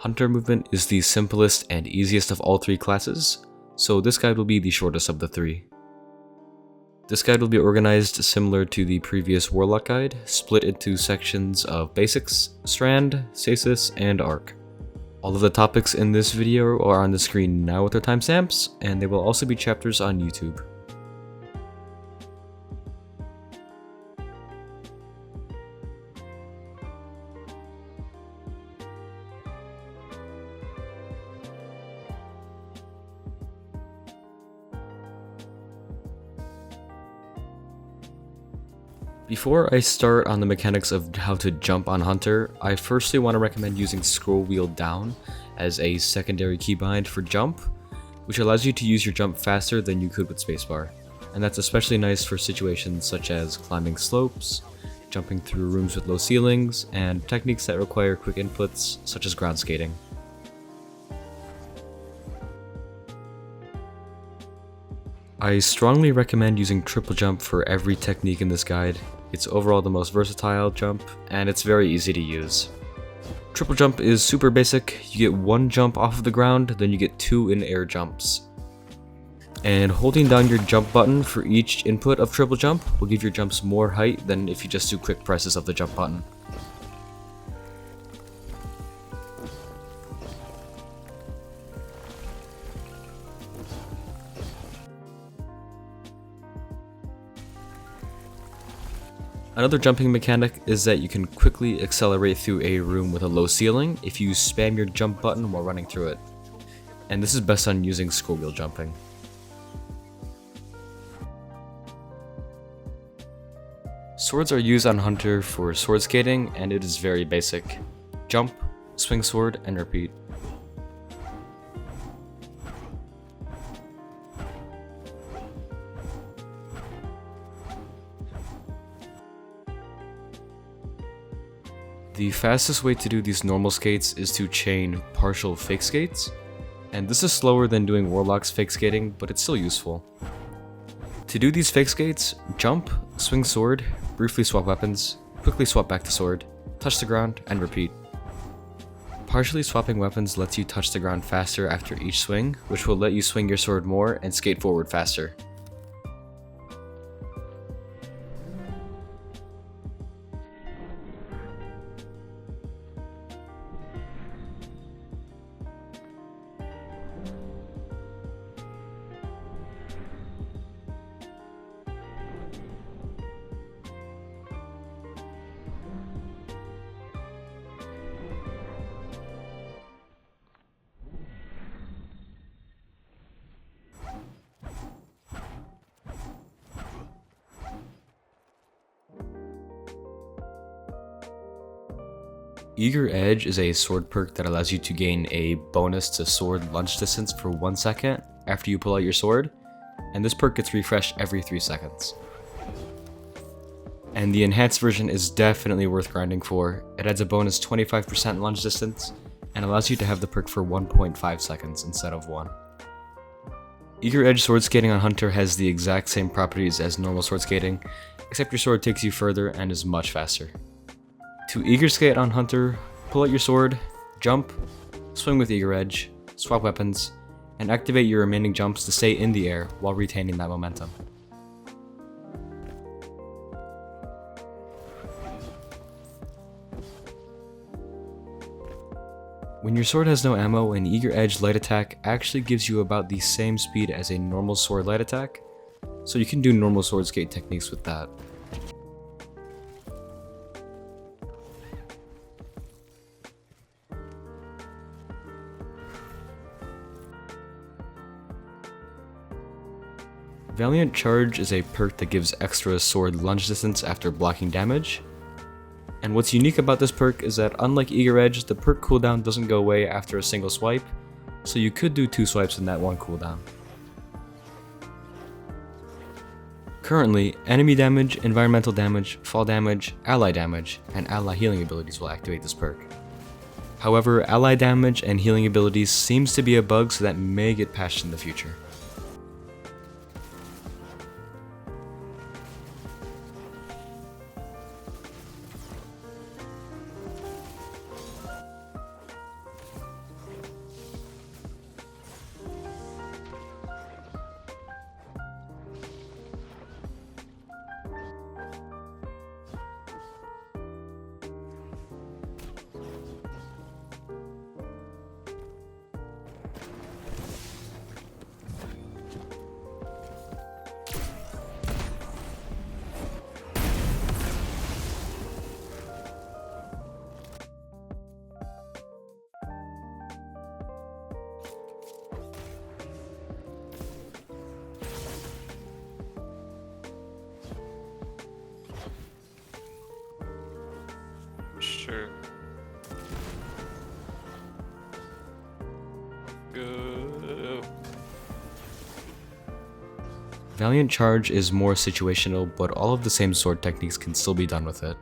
Hunter movement is the simplest and easiest of all three classes, so this guide will be the shortest of the three. This guide will be organized similar to the previous Warlock guide, split into sections of Basics, Strand, Stasis, and Arc. All of the topics in this video are on the screen now with their timestamps, and they will also be chapters on YouTube. Before I start on the mechanics of how to jump on Hunter, I firstly want to recommend using scroll wheel down as a secondary keybind for jump, which allows you to use your jump faster than you could with spacebar. And that's especially nice for situations such as climbing slopes, jumping through rooms with low ceilings, and techniques that require quick inputs such as ground skating. I strongly recommend using triple jump for every technique in this guide. It's overall the most versatile jump, and it's very easy to use. Triple jump is super basic. You get one jump off of the ground, then you get two in-air jumps. And holding down your jump button for each input of triple jump will give your jumps more height than if you just do quick presses of the jump button. Another jumping mechanic is that you can quickly accelerate through a room with a low ceiling if you spam your jump button while running through it. And this is best done using scroll wheel jumping. Swords are used on Hunter for sword skating, and it is very basic. Jump, swing sword, and repeat. The fastest way to do these normal skates is to chain partial fake skates, and this is slower than doing Warlock's fake skating, but it's still useful. To do these fake skates, jump, swing sword, briefly swap weapons, quickly swap back to sword, touch the ground, and repeat. Partially swapping weapons lets you touch the ground faster after each swing, which will let you swing your sword more and skate forward faster. Eager Edge is a sword perk that allows you to gain a bonus to sword lunge distance for 1 second after you pull out your sword, and this perk gets refreshed every 3 seconds. And the enhanced version is definitely worth grinding for. It adds a bonus 25% lunge distance and allows you to have the perk for 1.5 seconds instead of 1. Eager Edge sword skating on Hunter has the exact same properties as normal sword skating, except your sword takes you further and is much faster. To Eager Skate on Hunter, pull out your sword, jump, swing with Eager Edge, swap weapons, and activate your remaining jumps to stay in the air while retaining that momentum. When your sword has no ammo, an Eager Edge light attack actually gives you about the same speed as a normal sword light attack, so you can do normal sword skate techniques with that. Valiant Charge is a perk that gives extra sword lunge distance after blocking damage. And what's unique about this perk is that unlike Eager Edge, the perk cooldown doesn't go away after a single swipe, so you could do 2 swipes in that one cooldown. Currently, enemy damage, environmental damage, fall damage, ally damage, and ally healing abilities will activate this perk. However, ally damage and healing abilities seems to be a bug, so that may get patched in the future. Valiant Charge is more situational, but all of the same sword techniques can still be done with it.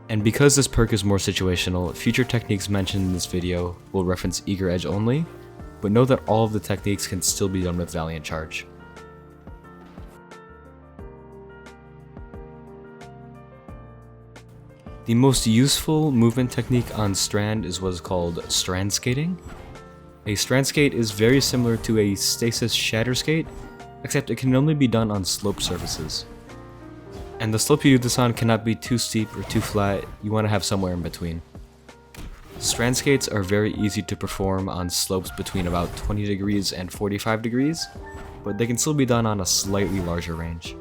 And because this perk is more situational, future techniques mentioned in this video will reference Eager Edge only, but know that all of the techniques can still be done with Valiant Charge. The most useful movement technique on Strand is what is called Strand Skating. A Strand Skate is very similar to a Stasis Shatter Skate, except it can only be done on sloped surfaces. And the slope you do this on cannot be too steep or too flat, you want to have somewhere in between. Strand Skates are very easy to perform on slopes between about 20 degrees and 45 degrees, but they can still be done on a slightly larger range.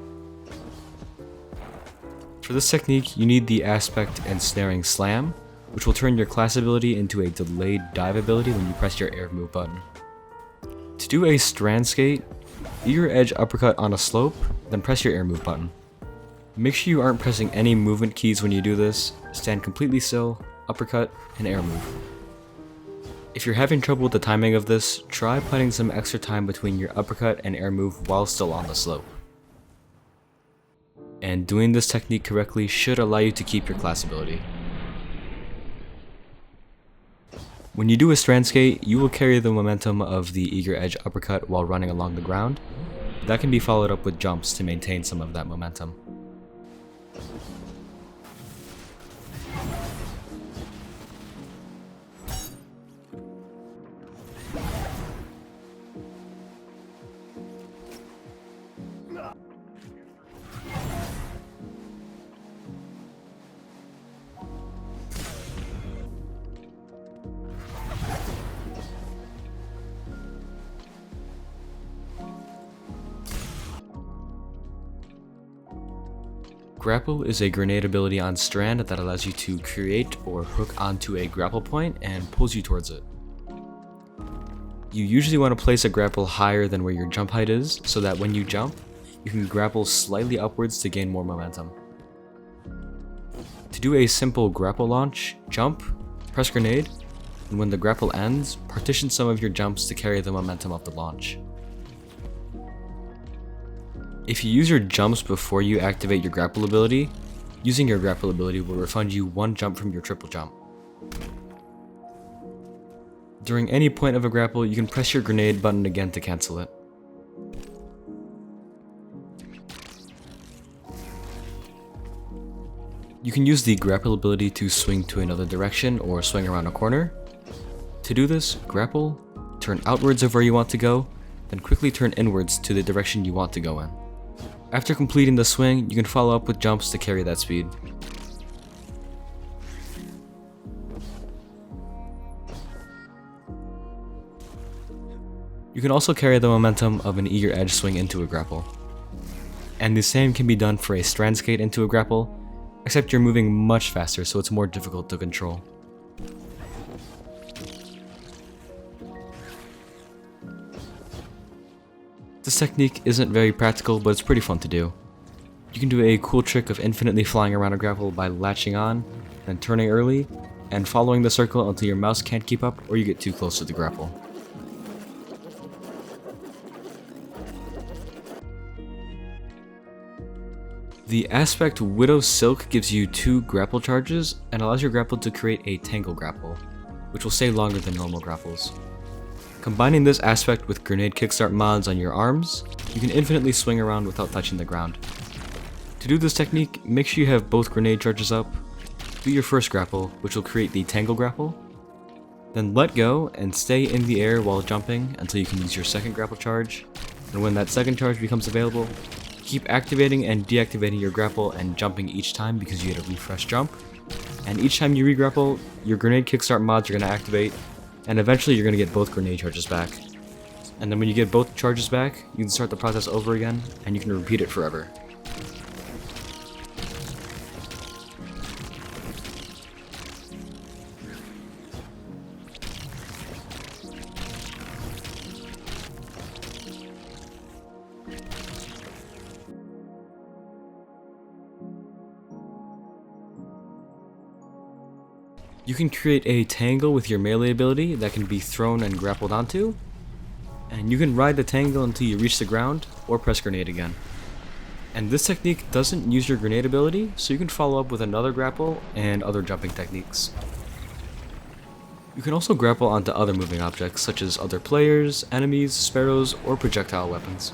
For this technique, you need the aspect and snaring slam, which will turn your class ability into a delayed dive ability when you press your air move button. To do a Strand Skate, Eager Edge uppercut on a slope, then press your air move button. Make sure you aren't pressing any movement keys when you do this, stand completely still, uppercut, and air move. If you're having trouble with the timing of this, try putting some extra time between your uppercut and air move while still on the slope. And doing this technique correctly should allow you to keep your class ability. When you do a Strand Skate, you will carry the momentum of the Eager Edge uppercut while running along the ground. That can be followed up with jumps to maintain some of that momentum. Grapple is a grenade ability on Strand that allows you to create or hook onto a grapple point and pulls you towards it. You usually want to place a grapple higher than where your jump height is, so that when you jump, you can grapple slightly upwards to gain more momentum. To do a simple grapple launch, jump, press grenade, and when the grapple ends, partition some of your jumps to carry the momentum of the launch. If you use your jumps before you activate your grapple ability, using your grapple ability will refund you one jump from your triple jump. During any point of a grapple, you can press your grenade button again to cancel it. You can use the grapple ability to swing to another direction or swing around a corner. To do this, grapple, turn outwards of where you want to go, then quickly turn inwards to the direction you want to go in. After completing the swing, you can follow up with jumps to carry that speed. You can also carry the momentum of an Eager Edge swing into a grapple. And the same can be done for a Strand Skate into a grapple, except you're moving much faster, so it's more difficult to control. This technique isn't very practical, but it's pretty fun to do. You can do a cool trick of infinitely flying around a grapple by latching on, then turning early, and following the circle until your mouse can't keep up or you get too close to the grapple. The aspect Widow Silk gives you 2 grapple charges and allows your grapple to create a tangle grapple, which will stay longer than normal grapples. Combining this aspect with grenade kickstart mods on your arms, you can infinitely swing around without touching the ground. To do this technique, make sure you have both grenade charges up, do your first grapple, which will create the tangle grapple, then let go and stay in the air while jumping until you can use your second grapple charge, and when that second charge becomes available, keep activating and deactivating your grapple and jumping each time because you get a refresh jump, and each time you re-grapple, your grenade kickstart mods are going to activate, and eventually you're going to get both grenade charges back. And then when you get both charges back, you can start the process over again, and you can repeat it forever. You can create a tangle with your melee ability that can be thrown and grappled onto, and you can ride the tangle until you reach the ground, or press grenade again. And this technique doesn't use your grenade ability, so you can follow up with another grapple and other jumping techniques. You can also grapple onto other moving objects, such as other players, enemies, sparrows, or projectile weapons.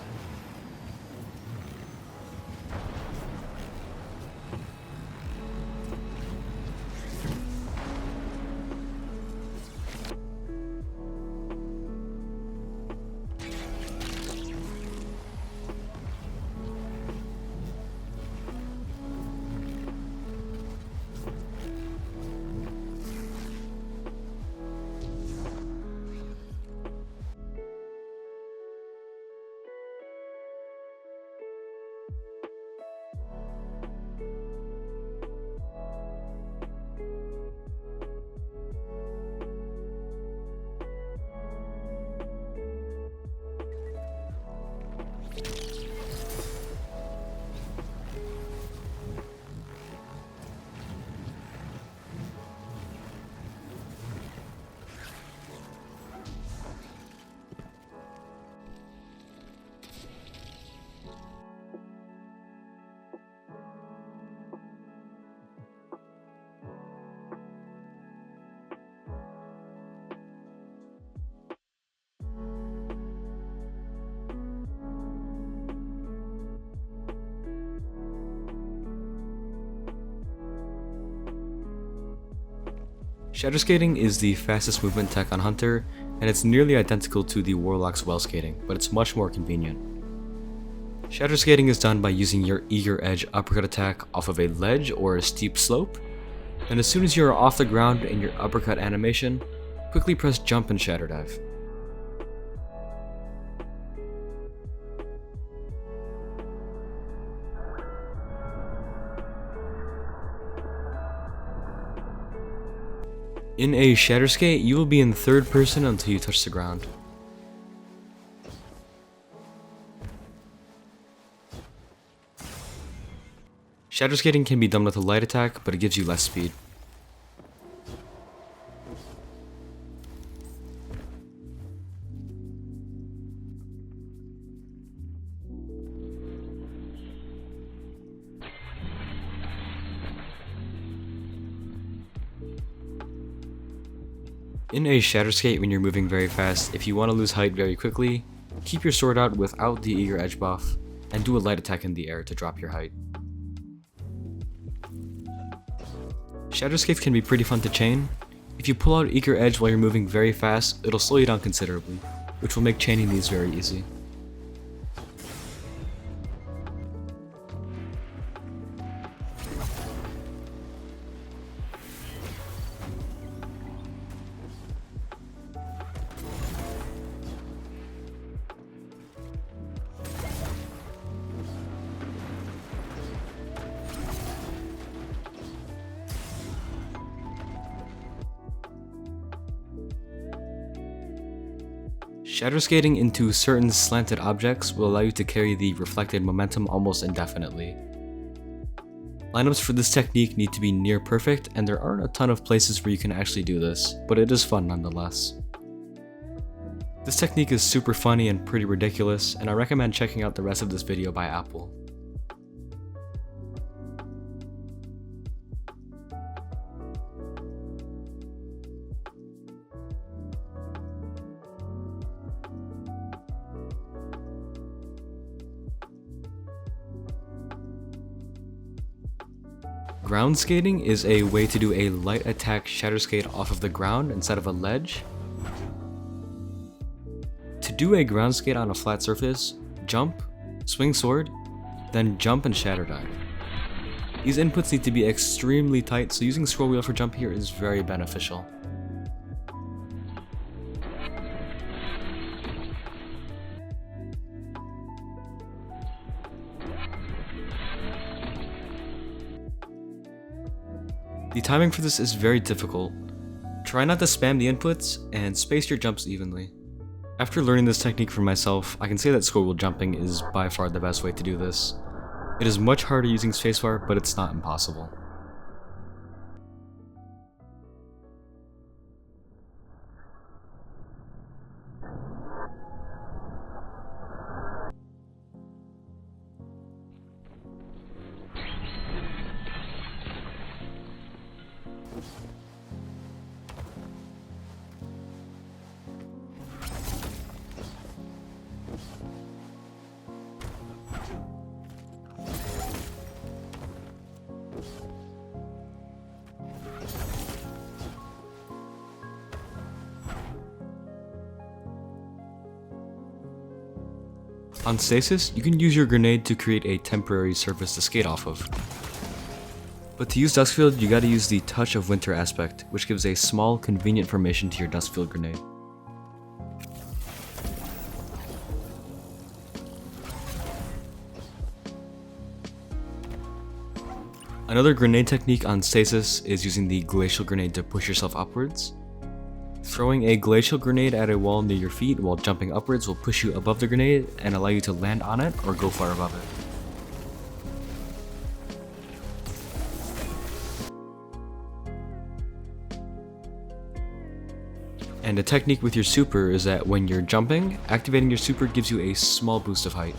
Shatter Skating is the fastest movement tech on Hunter, and it's nearly identical to the Warlock's Well Skating, but it's much more convenient. Shatter Skating is done by using your Eager Edge uppercut attack off of a ledge or a steep slope, and as soon as you are off the ground in your uppercut animation, quickly press jump and shatter dive. In a Shatter Skate, you will be in third person until you touch the ground. Shatter Skating can be done with a light attack, but it gives you less speed. In a Shatter Skate, when you're moving very fast, if you want to lose height very quickly, keep your sword out without the Eager Edge buff, and do a light attack in the air to drop your height. Shatter Skates can be pretty fun to chain. If you pull out Eager Edge while you're moving very fast, it'll slow you down considerably, which will make chaining these very easy. Shatter Skating into certain slanted objects will allow you to carry the reflected momentum almost indefinitely. Lineups for this technique need to be near perfect, and there aren't a ton of places where you can actually do this, but it is fun nonetheless. This technique is super funny and pretty ridiculous, and I recommend checking out the rest of this video by Apple. Ground skating is a way to do a light attack Shatter Skate off of the ground instead of a ledge. To do a ground skate on a flat surface, jump, swing sword, then jump and shatter dive. These inputs need to be extremely tight, so using scroll wheel for jump here is very beneficial. The timing for this is very difficult. Try not to spam the inputs and space your jumps evenly. After learning this technique for myself, I can say that scroll wheel jumping is by far the best way to do this. It is much harder using spacebar, but it's not impossible. On Stasis, you can use your grenade to create a temporary surface to skate off of. But to use Duskfield, you gotta use the Touch of Winter aspect, which gives a small, convenient formation to your Duskfield grenade. Another grenade technique on Stasis is using the Glacial Grenade to push yourself upwards. Throwing a Glacial Grenade at a wall near your feet while jumping upwards will push you above the grenade and allow you to land on it or go far above it. And a technique with your super is that when you're jumping, activating your super gives you a small boost of height.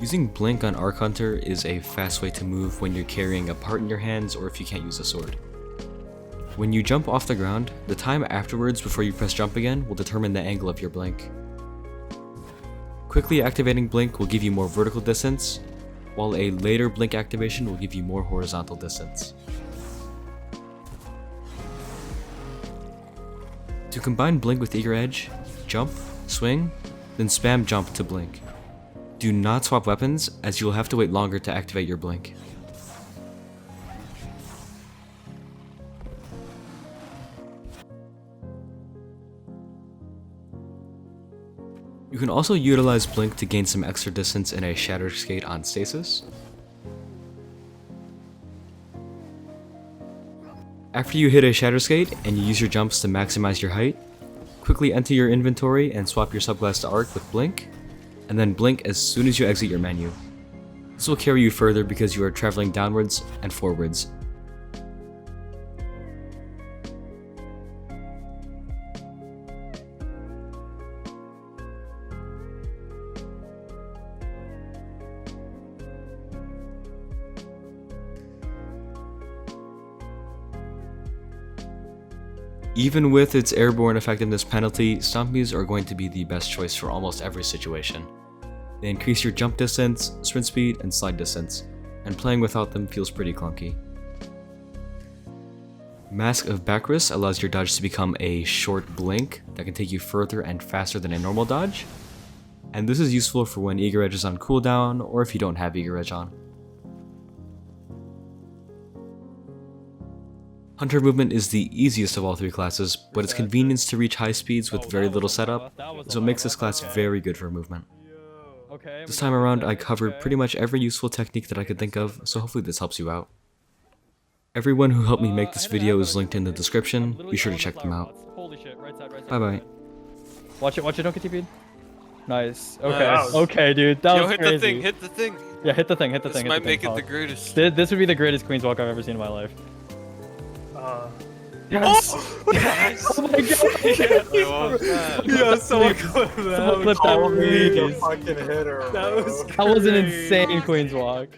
Using Blink on Arc Hunter is a fast way to move when you're carrying a part in your hands or if you can't use a sword. When you jump off the ground, the time afterwards before you press jump again will determine the angle of your blink. Quickly activating Blink will give you more vertical distance, while a later Blink activation will give you more horizontal distance. To combine Blink with Eager Edge, jump, swing, then spam jump to blink. Do not swap weapons, as you will have to wait longer to activate your blink. You can also utilize Blink to gain some extra distance in a Shatter Skate on Stasis. After you hit a Shatter Skate and you use your jumps to maximize your height, quickly enter your inventory and swap your subclass to Arc with Blink, and then blink as soon as you exit your menu. This will carry you further because you are traveling downwards and forwards. Even with its airborne effectiveness penalty, Stompies are going to be the best choice for almost every situation. They increase your jump distance, sprint speed, and slide distance, and playing without them feels pretty clunky. Mask of Bacchus allows your dodge to become a short blink that can take you further and faster than a normal dodge, and this is useful for when Eager Edge is on cooldown or if you don't have Eager Edge on. Hunter movement is the easiest of all three classes, but its convenience to reach high speeds with very little setup is what makes this class very good for movement. This time around, I covered pretty much every useful technique that I could think of, so hopefully this helps you out. Everyone who helped me make this video is linked in the description, be sure to check them out. Bye bye. Watch it, don't get TP'd. Nice. Okay, okay, dude, that was crazy. Hit the thing. Yeah, hit the thing. This might make it the greatest. This would be the greatest Queen's Walk I've ever seen in my life. Yes! Oh! Yes! Oh my god! Yeah, someone clip that. Someone clip that one, please. Fucking hit her. That was an insane Queen's Walk.